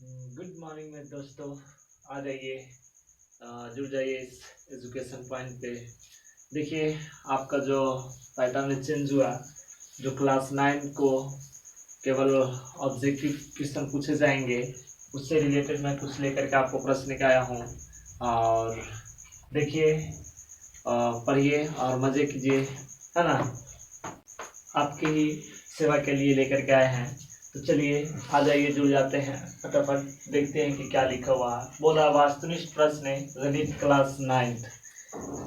Good morning में दोस्तों, आ जाइए, जुड़ जाइए इस एजुकेशन पॉइंट पे। देखिए, आपका जो पैटर्न चेंज हुआ, जो क्लास 9 को केवल ऑब्जेक्टिव क्वेश्चन पूछे जाएंगे, उससे रिलेटेड मैं कुछ लेकर के आपको प्रश्न लेकर आया हूँ। और देखिए, पढ़िए और मज़े कीजिए, है ना। आपकी ही सेवा के लिए लेकर के आए हैं। तो चलिए, आ जाइए, जुड़ जाते हैं, फटाफट देखते हैं कि क्या लिखा हुआ है। बोला वास्तुनिष्ठ प्रश्न गणित क्लास 9,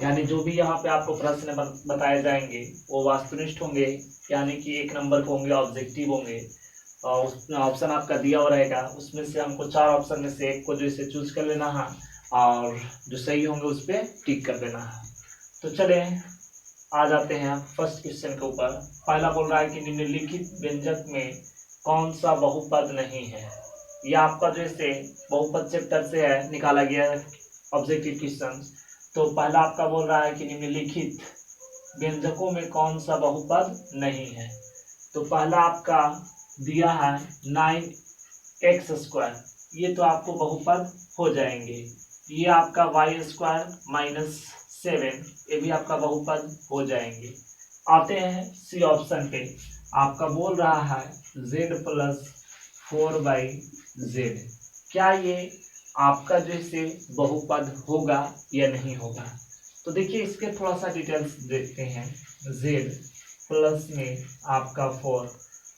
यानी जो भी यहाँ पे आपको प्रश्न बताए जाएंगे वो वास्तुनिष्ठ होंगे, यानी कि 1 नंबर के होंगे, ऑब्जेक्टिव होंगे। और उसमें ऑप्शन आपका दिया हुआ रहेगा, उसमें से हमको 4 ऑप्शन में से एक को जो इसे चूज कर लेना है और जो सही होंगे उस पर टिक कर देना है। तो चले, आ जाते हैं फर्स्ट क्वेश्चन के ऊपर। पहला बोल रहा है कि निम्नलिखित व्यंजक में कौन सा बहुपद नहीं है। यह आपका जैसे बहुपद चैप्टर से है, निकाला गया है ऑब्जेक्टिव क्वेश्चन। तो पहला आपका बोल रहा है कि निम्नलिखित व्यंजकों में कौन सा बहुपद नहीं है। तो पहला आपका दिया है 9x², ये तो आपको बहुपद हो जाएंगे। ये आपका y² - 7, ये भी आपका बहुपद हो जाएंगे। आते हैं सी ऑप्शन पे, आपका बोल रहा है z+4/z। क्या ये आपका जैसे बहुपद होगा या नहीं होगा। तो देखिए, इसके थोड़ा सा डिटेल्स देखते हैं। z प्लस में आपका 4,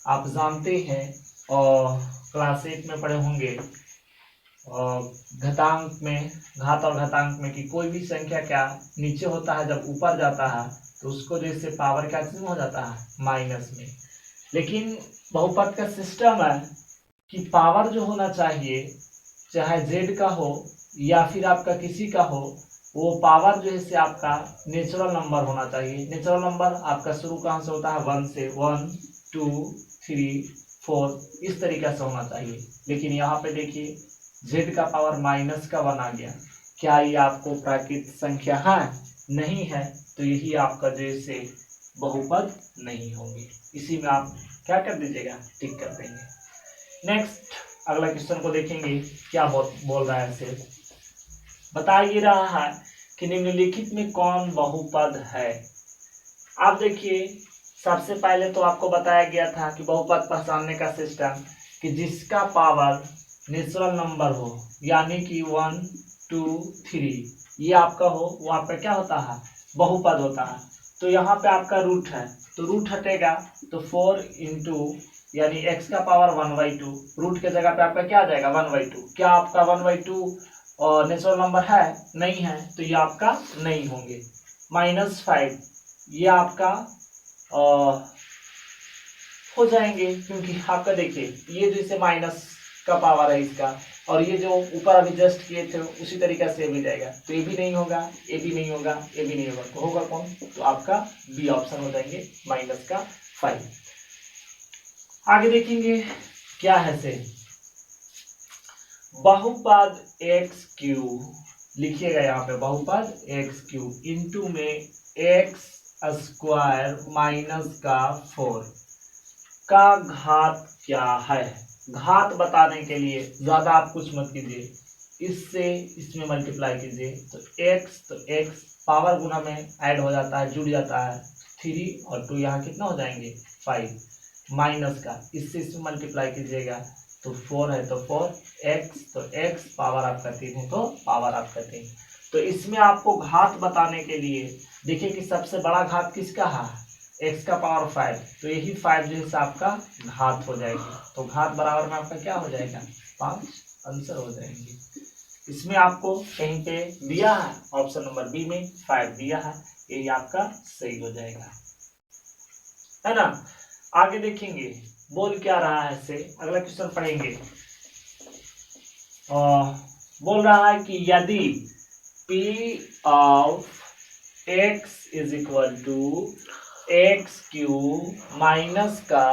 आप जानते हैं और क्लास 8 में पढ़े होंगे घातांक में, घात और घातांक में, कि कोई भी संख्या क्या नीचे होता है जब ऊपर जाता है तो उसको जैसे पावर क्या चीज हो जाता है, माइनस में। लेकिन बहुपद का सिस्टम है कि पावर जो होना चाहिए, चाहे जेड का हो या फिर आपका किसी का हो, वो पावर जो है आपका नेचुरल नंबर होना चाहिए। नेचुरल नंबर आपका शुरू कहाँ से होता है, 1 से। 1 2 3 4 इस तरीके से होना चाहिए। लेकिन यहाँ पे देखिए, z का पावर -1 आ गया। क्या ये आपको प्राकृतिक संख्या है? नहीं है। तो यही आपका जैसे बहुपद नहीं होंगे। इसी में आप क्या कर दीजिएगा, टिक कर देंगे। नेक्स्ट अगला क्वेश्चन को देखेंगे, क्या बोल रहा है इसे। बता ये रहा है कि निम्नलिखित में कौन बहुपद है। आप देखिए, सबसे पहले तो आपको बताया गया था कि बहुपद पहचानने का सिस्टम, कि जिसका पावर नेचुरल नंबर हो, यानी कि 1 2 3 ये आपका हो, वो आपका क्या होता है, बहुपद होता है। तो यहाँ पे आपका रूट है, तो रूट हटेगा, तो 4 इंटू यानी x का पावर 1/2, रूट के जगह पे आपका क्या आ जाएगा, 1/2। क्या आपका 1/2 नेचुरल नंबर है? नहीं है, तो ये आपका नहीं होंगे। -5 ये आपका हो जाएंगे, क्योंकि आपका देखिए ये जैसे माइनस का पावर है इसका, और ये जो ऊपर अभी जस्ट किए थे उसी तरीके से भी जाएगा। तो ये भी नहीं होगा, ये भी नहीं होगा, ये भी नहीं होगा, तो होगा कौन, तो आपका बी ऑप्शन हो जाएंगे, -5। आगे देखेंगे क्या है से, बहुपद x³ लिखिएगा यहाँ पे, बहुपद x³ इंटू में x² - 4 का घात क्या है। घात बताने के लिए ज्यादा आप कुछ मत कीजिए, इससे इसमें मल्टीप्लाई कीजिए, तो x पावर गुना में ऐड हो जाता है, जुड़ जाता है, 3 और 2 यहाँ कितना हो जाएंगे, 5, माइनस का इससे इसमें मल्टीप्लाई कीजिएगा, तो 4 है तो 4, x तो x पावर आपका 3 है तो पावर आपका 3। तो इसमें आपको घात बताने के लिए देखिए कि सबसे बड़ा घात किसका है, x का पावर 5, तो यही 5 जो है आपका घात हो जाएगी। तो घात बराबर में आपका क्या हो जाएगा, 5 आंसर हो जाएंगे। इसमें आपको कहीं पे दिया है ऑप्शन नंबर बी में 5 दिया है, यही आपका सही हो जाएगा, है ना। आगे देखेंगे बोल क्या रहा है से, अगला क्वेश्चन पढ़ेंगे। बोल रहा है कि यदि p of x is equal to x³ minus का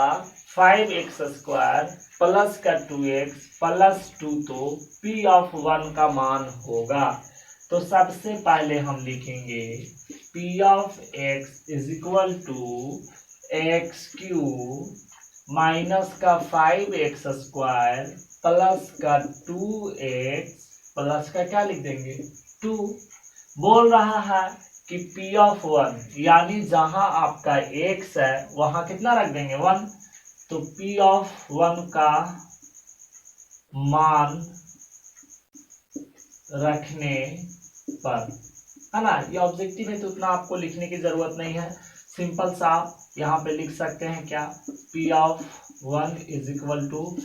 5x² प्लस का 2x प्लस 2, तो p ऑफ 1 का मान होगा। तो सबसे पहले हम लिखेंगे p of x is equal to x³ minus का 5x² प्लस का 2x प्लस का क्या लिख देंगे 2। बोल रहा है कि P ऑफ 1 यानी जहां आपका x है वहां कितना रख देंगे 1। तो P ऑफ 1 का मान रखने पर, है ना, ये ऑब्जेक्टिव है तो उतना आपको लिखने की जरूरत नहीं है। सिंपल सा आप यहाँ पे लिख सकते हैं क्या, P of 1 is equal to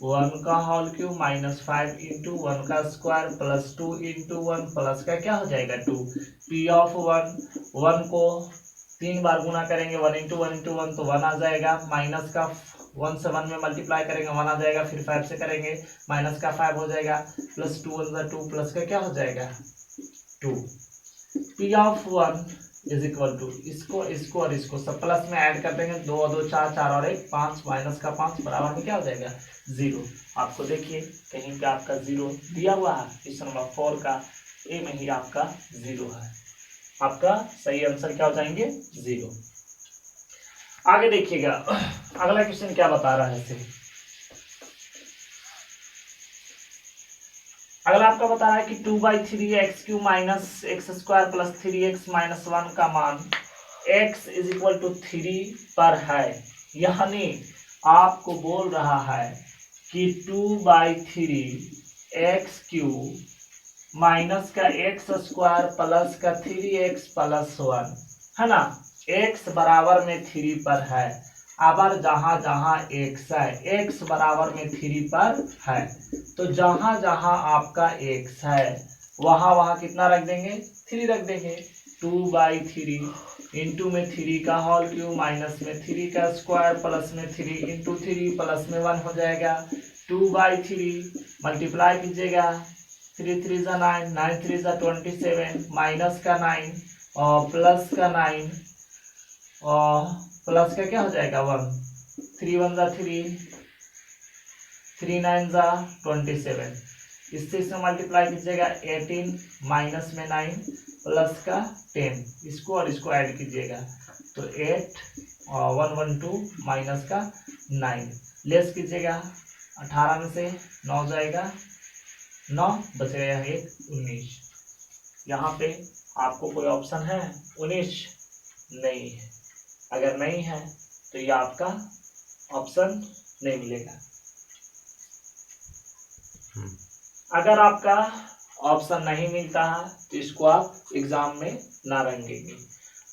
1 का होल क्यूब माइनस 5 इंटू 1 का स्क्वायर प्लस 2 इंटू 1 प्लस का क्या हो जाएगा 2। P ऑफ 1 को 3 बार गुना करेंगे 1 इंटू 1 इंटू 1 तो 1 आ जाएगा, माइनस का 1 से 1 में मल्टीप्लाई करेंगे 1 आ जाएगा, फिर 5 से करेंगे माइनस का 5 हो जाएगा, प्लस 2 1 2 प्लस का क्या हो जाएगा 2। P of 1 is equal to इसको और इसको सब प्लस में ऐड कर देंगे, 2 और 2 4 4 और 1 5 माइनस का 5 बराबर में क्या हो जाएगा 0। आपको देखिए कहीं पे आपका 0 दिया हुआ है, क्वेश्चन नंबर 4 का ए में ही आपका 0 है। आपका सही आंसर क्या हो जाएंगे 0। आगे देखिएगा अगला क्वेश्चन क्या बता रहा है इसे। अगला आपका बता रहा है कि 2/3x³ minus x square plus 3x minus 1 का मान x इज इक्वल टू 3 पर है, यानी आपको बोल रहा है कि 2/3x³ माइनस का एक्स स्क्वायर प्लस का 3x प्लस 1, है ना, x बराबर में 3 पर है। अबर जहां जहां x है, x बराबर में 3 पर है, तो जहां जहां आपका x है वहां वहां कितना रख देंगे 3 रख देंगे। 2/3 इंटू में 3 का होल क्यूब माइनस में 3 का स्क्वायर प्लस में 3 इंटू 3 प्लस में 1 हो जाएगा। 2/3 मल्टीप्लाई कीजिएगा, 3 3 जा 9, 9 3 जा 27 माइनस का 9 और प्लस का 9 और प्लस का क्या हो जाएगा 1, 3 1 जा 3, 3 9 जा 27, इससे इसमें मल्टीप्लाई कीजिएगा 18 माइनस में 9 प्लस का 10, इसको और इसको ऐड कीजिएगा तो 8 और 1 1 2 माइनस का 9, लेस कीजिएगा 18 में से 9 जाएगा 9 बचेगा 1 19। यहाँ पे आपको कोई ऑप्शन है 19 नहीं है, अगर नहीं है तो ये आपका ऑप्शन नहीं मिलेगा। अगर आपका ऑप्शन नहीं मिलता है तो इसको आप एग्जाम में ना रंगेंगे,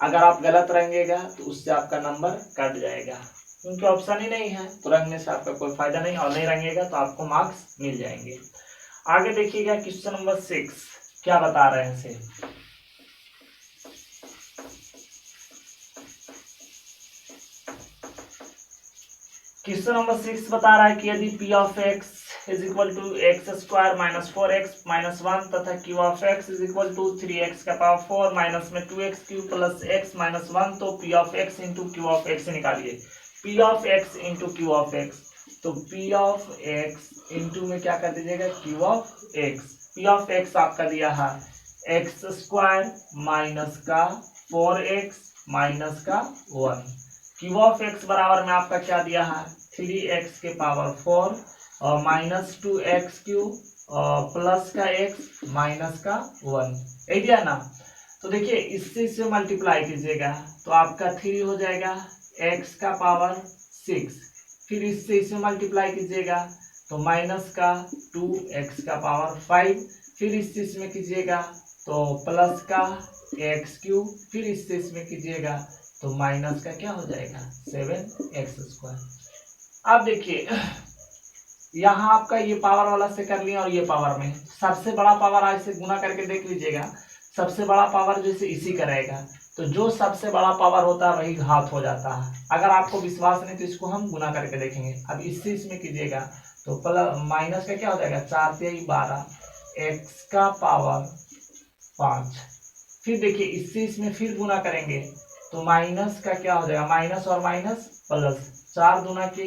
अगर आप गलत रंगेगा तो उससे आपका नंबर कट जाएगा, क्योंकि ऑप्शन ही नहीं है तो रंगने से आपका कोई फायदा नहीं, और नहीं रंगेगा तो आपको मार्क्स मिल जाएंगे। आगे देखिएगा क्वेश्चन नंबर 6 क्या बता रहे हैं इसे। क्वेश्चन नंबर 6 बता रहा है कि यदि P of x is equal to x square minus 4x minus 1 तथा Q of x is equal to 3x का पावर 4 माइनस में 2x³ प्लस x माइनस 1, तो P of x into Q of x निकालिए। P of x into Q of x, तो P of x into में क्या कर दीजिएगा Q of x। P of x आपका दिया है एक्स स्क्वायर माइनस का 4x माइनस का 1, Q ऑफ x बराबर में आपका क्या दिया है 3x के पावर 4 और माइनस 2x³ और प्लस का x माइनस का 1, यही दिया ना। तो देखिए इससे मल्टीप्लाई कीजिएगा तो आपका 3 हो जाएगा x का पावर 6, फिर इससे मल्टीप्लाई कीजिएगा तो माइनस का 2x का पावर 5, फिर इसमें कीजिएगा तो प्लस का x³, फिर इसमें कीजिएगा तो माइनस का क्या हो जाएगा 7x²। अब देखिए यहाँ आपका ये पावर वाला से कर लिया और ये पावर में सबसे बड़ा पावर आज से गुना करके देख लीजिएगा, सबसे बड़ा पावर जैसे इसी का रहेगा, तो जो सबसे बड़ा पावर होता है वही घात हो जाता है। अगर आपको विश्वास नहीं तो इसको हम गुना करके देखेंगे। अब इसमें कीजिएगा तो प्लस माइनस का क्या हो जाएगा 4 से 12 x का पावर 5, फिर देखिए इसमें फिर गुना करेंगे तो माइनस का क्या हो जाएगा माइनस और माइनस प्लस 4 दूना के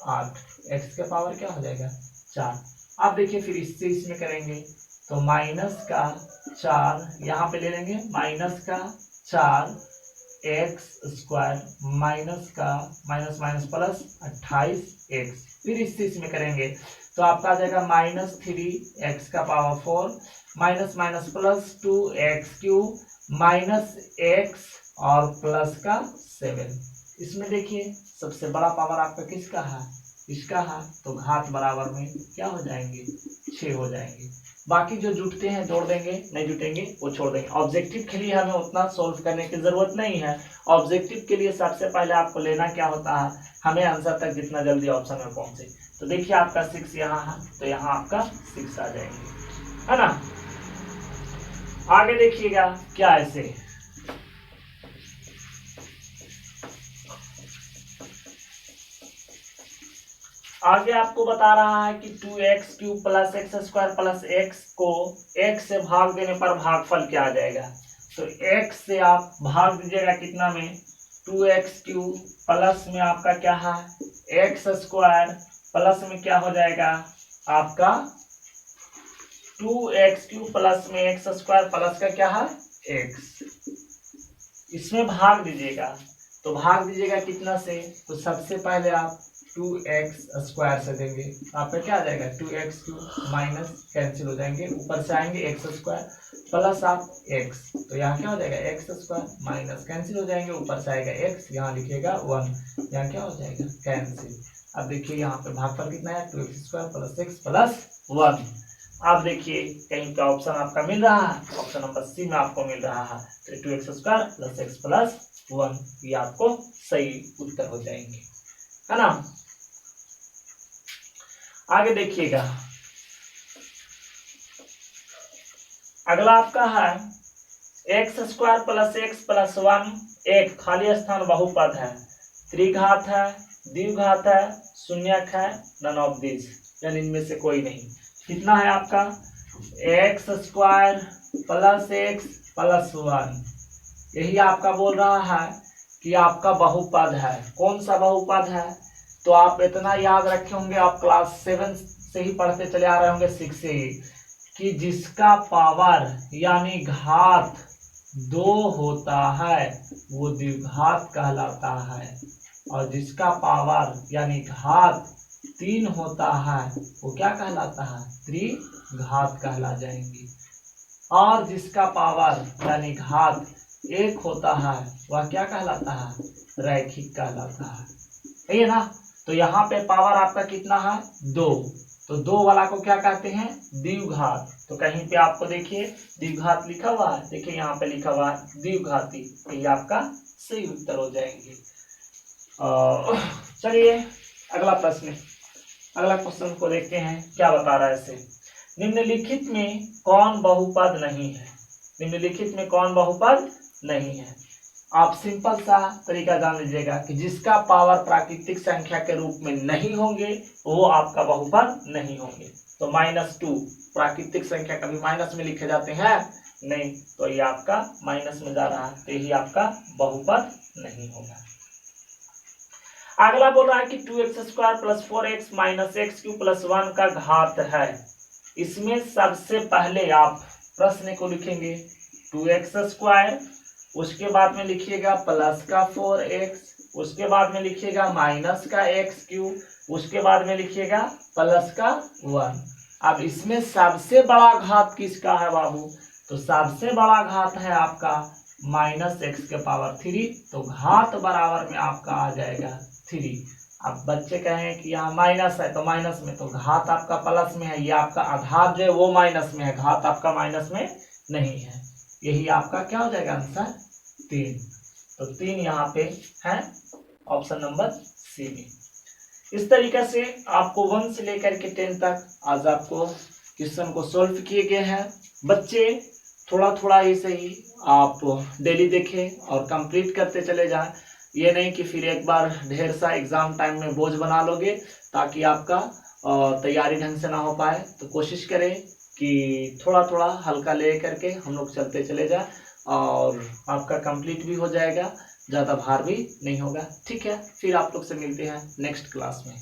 8, x का पावर क्या हो जाएगा 4। अब देखिए फिर इसमें करेंगे तो माइनस का 4 यहाँ पे ले लेंगे माइनस का 4x² माइनस का माइनस माइनस प्लस 28x, फिर इसमें करेंगे तो आपका आ जाएगा -3x का power 4 minus minus plus 2x³ minus x और प्लस का 7। इसमें देखिए सबसे बड़ा पावर आपका किसका है, इसका है, तो घात बराबर में क्या हो जाएंगे, 6 हो जाएंगे। बाकी जो जुटते हैं जोड़ देंगे, नहीं जुटेंगे वो छोड़ देंगे। ऑब्जेक्टिव के लिए हमें उतना सोल्व करने की जरूरत नहीं है। ऑब्जेक्टिव के लिए सबसे पहले आपको लेना क्या होता है, हमें आंसर तक जितना जल्दी ऑप्शन में पहुंचे। तो देखिए आपका 6 यहाँ है, तो यहाँ आपका 6 आ जाएंगे, है ना। आगे देखिएगा क्या ऐसे आगे आपको बता रहा है कि 2x³ plus x² plus x को x से भाग देने पर भागफल क्या आ जाएगा। तो x से आप भाग दीजिएगा कितना में, 2x³ प्लस में आपका क्या है x² प्लस में क्या हो जाएगा आपका 2x³ प्लस में x² प्लस का क्या है x। इसमें भाग दीजिएगा, तो भाग दीजिएगा कितना से, तो सबसे पहले आप 2x² से देंगे, आपका क्या आ जाएगा 2x³ माइनस कैंसिल हो जाएंगे, ऊपर से आएंगे x² प्लस आप x, तो यहाँ क्या हो जाएगा x² माइनस कैंसिल हो जाएंगे, ऊपर से आएगा x, यहाँ लिखिएगा 1, यहाँ क्या हो जाएगा कैंसिल। अब देखिए यहाँ पे भागफल कितना है 2x² प्लस x प्लस 1। अब देखिए कहीं पे ऑप्शन आपका मिल रहा है, ऑप्शन नंबर सी में आपको मिल रहा है, तो 2x² प्लस x प्लस 1 ये आपको सही उत्तर हो जाएंगे, है ना। आगे देखिएगा अगला आपका है x² प्लस x प्लस 1 एक खाली स्थान बहुपद है, त्रिघात है, द्विघात है, शून्यक है, नन ऑफ दिस, यानी इनमें से कोई नहीं। कितना है आपका x² प्लस x प्लस 1, यही आपका बोल रहा है कि आपका बहुपद है। कौन सा बहुपद है, तो आप इतना याद रखे होंगे, आप क्लास 7 से ही पढ़ते चले आ रहे होंगे, 6 से ही, कि जिसका पावर यानी घात 2 होता है वो द्विघात कहलाता है, और जिसका पावर यानी घात 3 होता है वो क्या कहलाता है, त्रिघात कहला जाएंगे। और जिसका पावर यानी घात 1 होता है वह क्या कहलाता है, रैखिक कहलाता है, सही है ना। तो यहाँ पे पावर आपका कितना है 2, तो 2 वाला को क्या कहते हैं द्विघात। तो कहीं पे आपको देखिए द्विघात लिखा हुआ है, देखिए यहाँ पे लिखा हुआ है द्विघाती, ये आपका सही उत्तर हो जाएंगे। चलिए अगला क्वेश्चन को देखते हैं क्या बता रहा है इसे। निम्नलिखित में कौन बहुपद नहीं है, निम्नलिखित में कौन बहुपद नहीं है। आप सिंपल सा तरीका जान लीजिएगा कि जिसका पावर प्राकृतिक संख्या के रूप में नहीं होंगे वो आपका बहुपद नहीं होंगे। तो -2 प्राकृतिक संख्या कभी माइनस में लिखे जाते हैं नहीं, तो ये आपका माइनस में जा रहा है, तो यही आपका बहुपद नहीं होगा। अगला बोल रहा है कि 2x² plus 4x minus x³ plus 1 का घात है। इसमें सबसे पहले आप प्रश्न को लिखेंगे 2x², उसके बाद में लिखिएगा प्लस का 4x, उसके बाद में लिखिएगा माइनस का x³, उसके बाद में लिखिएगा प्लस का 1। अब इसमें सबसे बड़ा घात किसका है बाबू, तो सबसे बड़ा घात है आपका -x⁻3, तो घात बराबर में आपका आ जाएगा 3। अब बच्चे कहें कि यहाँ माइनस है तो माइनस में, तो घात आपका प्लस में है, ये आपका आधार जो है वो माइनस में है, घात आपका माइनस में नहीं है, यही आपका क्या हो जाएगा आंसर 3। तो 3 यहाँ पे है ऑप्शन नंबर सी में। इस तरीके से आपको 1 से लेकर के 10 तक आज आपको क्वेश्चन को सॉल्व किए गए हैं। बच्चे थोड़ा थोड़ा ही सही आप डेली देखें और कंप्लीट करते चले जाएं, ये नहीं कि फिर एक बार ढेर सा एग्जाम टाइम में बोझ बना लोगे ताकि आपका तैयारी ढंग से ना हो पाए। तो कोशिश करें कि थोड़ा थोड़ा हल्का ले करके हम लोग चलते चले जाएं और आपका कंप्लीट भी हो जाएगा, ज़्यादा भार भी नहीं होगा। ठीक है, फिर आप लोग से मिलते हैं नेक्स्ट क्लास में।